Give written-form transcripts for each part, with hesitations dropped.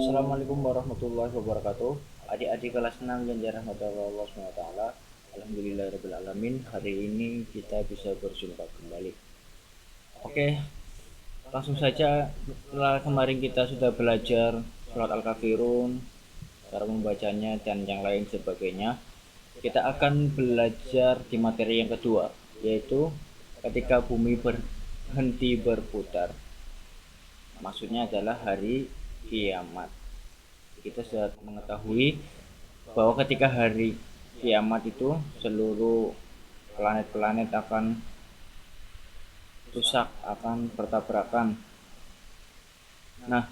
Assalamualaikum warahmatullahi wabarakatuh. Adik-adik kelas 6 yang dirahmati Allah SWT. Alhamdulillahirrahmanirrahim. Hari ini kita bisa berjumpa kembali. Oke, langsung saja. Setelah kemarin kita sudah belajar surat Al-Kafirun, cara membacanya dan yang lain sebagainya, kita akan belajar di materi yang kedua, yaitu ketika bumi berhenti berputar. Maksudnya adalah hari kiamat. Kita sudah mengetahui bahwa ketika hari kiamat itu seluruh planet-planet akan rusak, akan bertabrakan. Nah,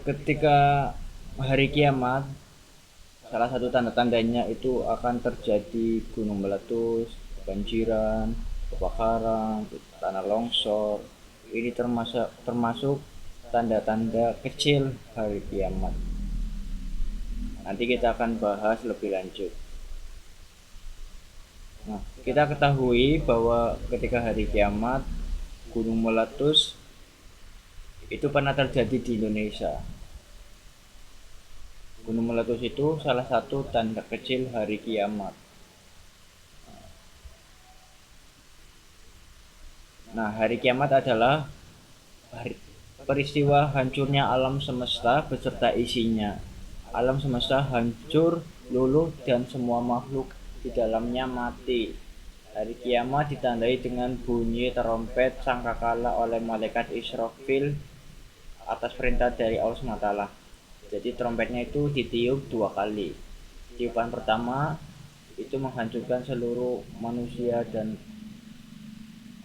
ketika hari kiamat, salah satu tanda-tandanya itu akan terjadi gunung meletus, banjiran, kebakaran, tanah longsor. Ini termasuk tanda-tanda kecil hari kiamat. Nanti kita akan bahas lebih lanjut. Nah, kita ketahui bahwa ketika hari kiamat, gunung meletus itu pernah terjadi di Indonesia. Gunung meletus itu salah satu tanda kecil hari kiamat. Nah, hari kiamat adalah peristiwa hancurnya alam semesta beserta isinya. Alam semesta hancur, luluh, dan semua makhluk di dalamnya mati. Hari kiamat ditandai dengan bunyi trompet sangkakala oleh malaikat Israfil atas perintah dari Allah SWT. Jadi trompetnya itu ditiup 2 kali. Tiupan pertama itu menghancurkan seluruh manusia dan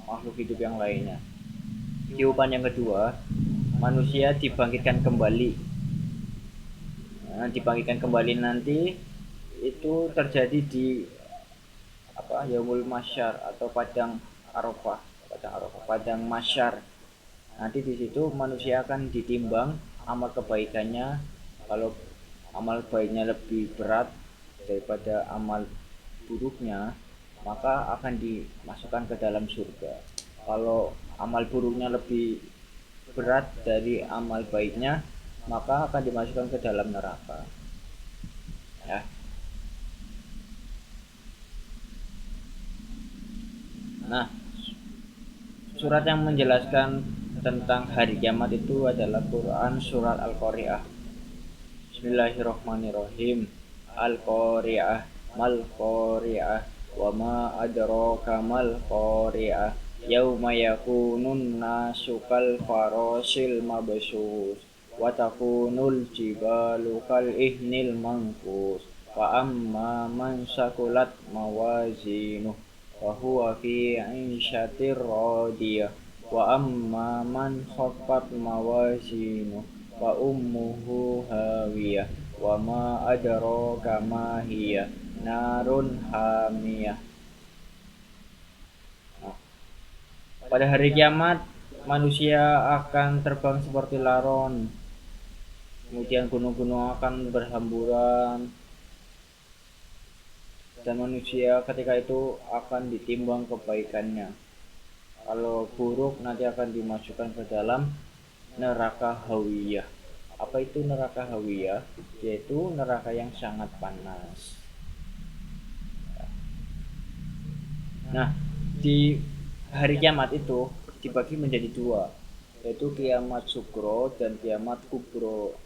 makhluk hidup yang lainnya. Tiupan yang kedua, manusia dibangkitkan kembali. Dibangkitkan kembali nanti itu terjadi di Yaumul Masyar atau padang masyar. Nanti di situ manusia akan ditimbang amal kebaikannya. Kalau amal baiknya lebih berat daripada amal buruknya, maka akan dimasukkan ke dalam surga. Kalau amal buruknya lebih berat dari amal baiknya, maka akan dimasukkan ke dalam neraka. Ya. Nah, surat yang menjelaskan tentang hari kiamat itu adalah Quran surat Al-Qari'ah. Bismillahirrahmanirrahim. Al-Qari'ah, mal Qari'ah, wa ma adraka mal Qari'ah. Yauma yakunun nasu kal farasil mabsus wa takunul jibalu kal ihnil manfus wa amma man sakulat mawazinuh wa huwa fi 'ishatir radiyah wa amma man khaffat mawazinuh wa ummuhu hawiyah wa ma adraka ma hiya narun hamiyah. Pada hari kiamat, manusia akan terbang seperti laron. Kemudian gunung-gunung akan berhamburan. Dan manusia ketika itu akan ditimbang kebaikannya. Kalau buruk nanti akan dimasukkan ke dalam neraka hawiyah. Apa itu neraka hawiyah? Yaitu neraka yang sangat panas. Nah, di hari kiamat itu dibagi menjadi 2, yaitu kiamat sukro dan kiamat kubro.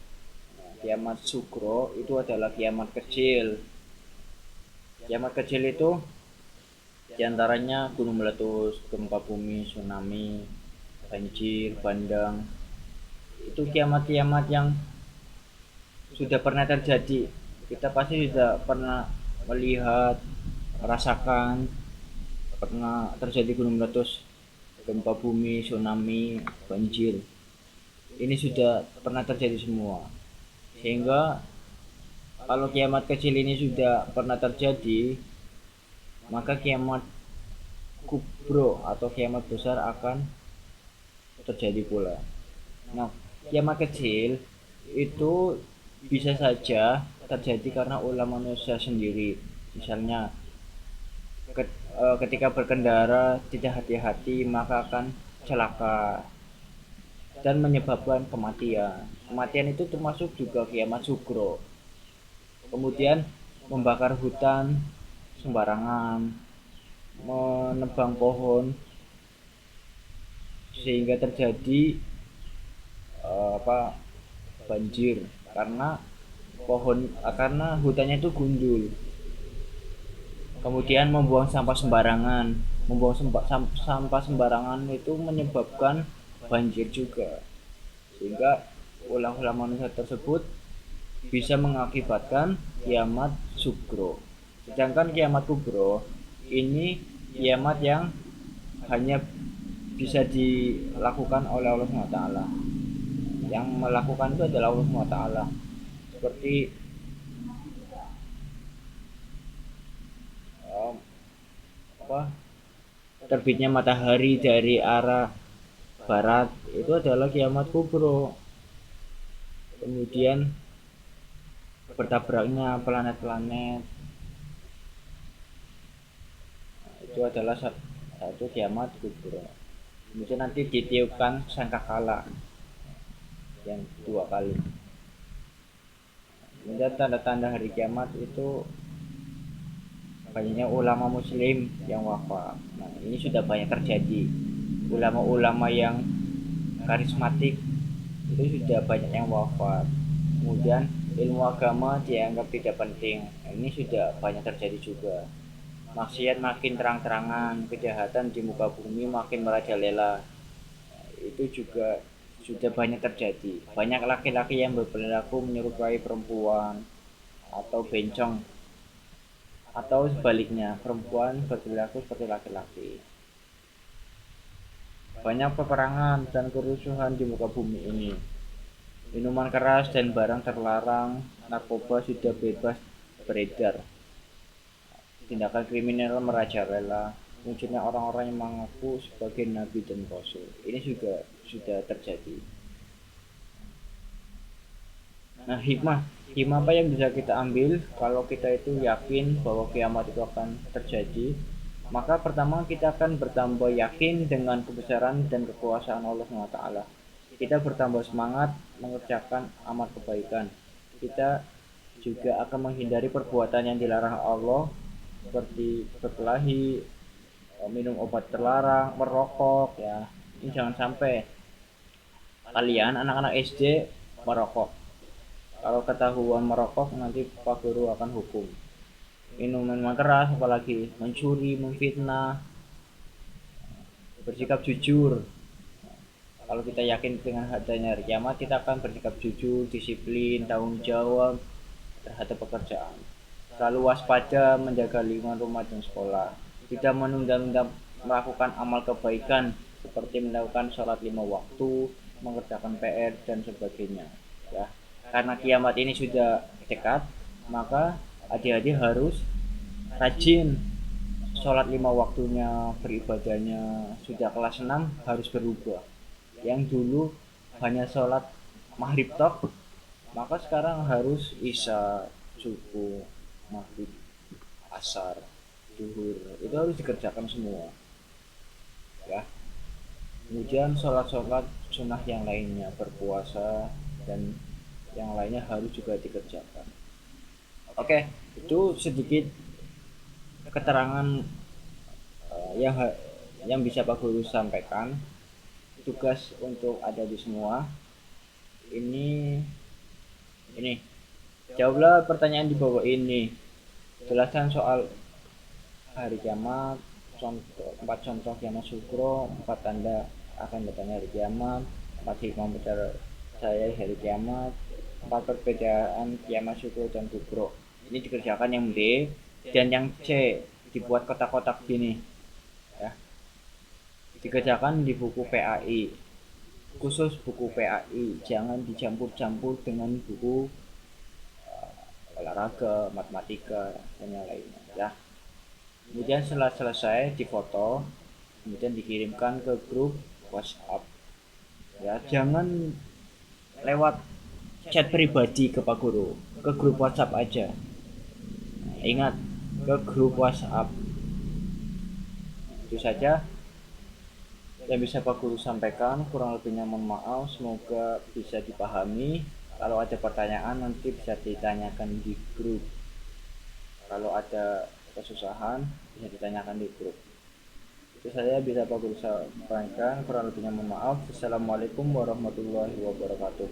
Kiamat sukro itu adalah kiamat kecil. Kiamat kecil itu diantaranya gunung meletus, gempa bumi, tsunami, banjir, bandang. Itu kiamat-kiamat yang sudah pernah terjadi. Kita pasti sudah pernah melihat, merasakan pernah terjadi gunung meletus, gempa bumi, tsunami, banjir. Ini sudah pernah terjadi semua. Sehingga kalau kiamat kecil ini sudah pernah terjadi, maka kiamat kubro atau kiamat besar akan terjadi pula. Nah, kiamat kecil itu bisa saja terjadi karena ulah manusia sendiri. Misalnya ketika berkendara tidak hati-hati maka akan celaka. dan menyebabkan kematian. Kematian itu termasuk juga kiamat sugro. Kemudian membakar hutan sembarangan, menebang pohon sehingga terjadi banjir karena karena hutannya itu gundul. Kemudian membuang sampah sembarangan. Sampah sembarangan itu menyebabkan banjir juga. Sehingga ulah-ulah manusia tersebut bisa mengakibatkan kiamat sugro. Sedangkan kiamat kubro ini kiamat yang hanya bisa dilakukan oleh Allah SWT. Yang melakukan itu adalah Allah SWT. Seperti terbitnya matahari dari arah barat itu adalah kiamat kubro. Kemudian bertabraknya planet-planet itu adalah satu kiamat kubro. Kemudian nanti ditiupkan sangkakala yang 2 kali. Kemudian tanda-tanda hari kiamat itu banyaknya ulama muslim yang wafat. Nah, ini sudah banyak terjadi. Ulama-ulama yang karismatik itu sudah banyak yang wafat. Kemudian ilmu agama dianggap tidak penting. Nah, ini sudah banyak terjadi juga. Maksiat makin terang-terangan, kejahatan di muka bumi makin merajalela. Nah, itu juga sudah banyak terjadi. Banyak laki-laki yang berperilaku menyerupai perempuan atau bencong, atau sebaliknya perempuan berperilaku seperti laki-laki. Banyak peperangan dan kerusuhan di muka bumi ini. Minuman keras dan barang terlarang, narkoba sudah bebas beredar. Tindakan kriminal merajalela. Munculnya orang-orang yang mengaku sebagai nabi dan rasul. Ini juga sudah terjadi. Nah, hikmah apa yang bisa kita ambil kalau kita itu yakin bahwa kiamat itu akan terjadi? Maka pertama kita akan bertambah yakin dengan kebesaran dan kekuasaan Allah SWT. Kita bertambah semangat mengerjakan amal kebaikan. Kita juga akan menghindari perbuatan yang dilarang Allah, seperti berkelahi, minum obat terlarang, merokok ya. Ini jangan sampai kalian anak-anak SD merokok. Kalau ketahuan merokok nanti Pak Guru akan hukum. Minuman keras, apalagi mencuri, memfitnah, bersikap jujur. Kalau kita yakin dengan adanya hari kiamat, kita akan bersikap jujur, disiplin, tanggung jawab terhadap pekerjaan. Selalu waspada menjaga lingkungan rumah dan sekolah. Tidak menunda-nunda melakukan amal kebaikan seperti melakukan sholat 5 waktu, mengerjakan PR dan sebagainya. Ya, karena kiamat ini sudah dekat, maka adik-adik harus rajin sholat 5 waktunya, beribadahnya. Sudah kelas 6 harus berubah. Yang dulu hanya sholat maghrib tok, maka sekarang harus isya, subuh, maghrib, asar, zuhur. Itu harus dikerjakan semua. Ya. Kemudian sholat-sholat sunnah yang lainnya, berpuasa dan yang lainnya harus juga dikerjakan. Oke, itu sedikit keterangan yang bisa Pak Guru sampaikan. Tugas untuk ada di semua ini jawablah pertanyaan di bawah ini. Jelaskan soal hari kiamat, 4 contoh kiamat sugro, 4 tanda akan datangnya hari kiamat, 4 hikmah saya hari kiamat, 4 perbedaan kiamat sugro dan kubro. Ini dikerjakan yang B, dan yang C dibuat kotak-kotak gini ya. Dikerjakan di buku PAI, khusus buku PAI, jangan dicampur-campur dengan buku olahraga, matematika dan yang lainnya ya. Kemudian setelah selesai difoto, kemudian dikirimkan ke grup WhatsApp ya. Jangan lewat chat pribadi ke Pak Guru, ke grup WhatsApp aja. Nah, ingat, ke grup WhatsApp. Itu saja. yang bisa Pak Guru sampaikan. Kurang lebihnya mohon maaf, semoga bisa dipahami. Kalau ada pertanyaan nanti bisa ditanyakan di grup. Kalau ada kesusahan bisa ditanyakan di grup. Itu saya bisa Pak Guru sampaikan, kurang lebihnya mohon maaf. Assalamualaikum warahmatullahi wabarakatuh.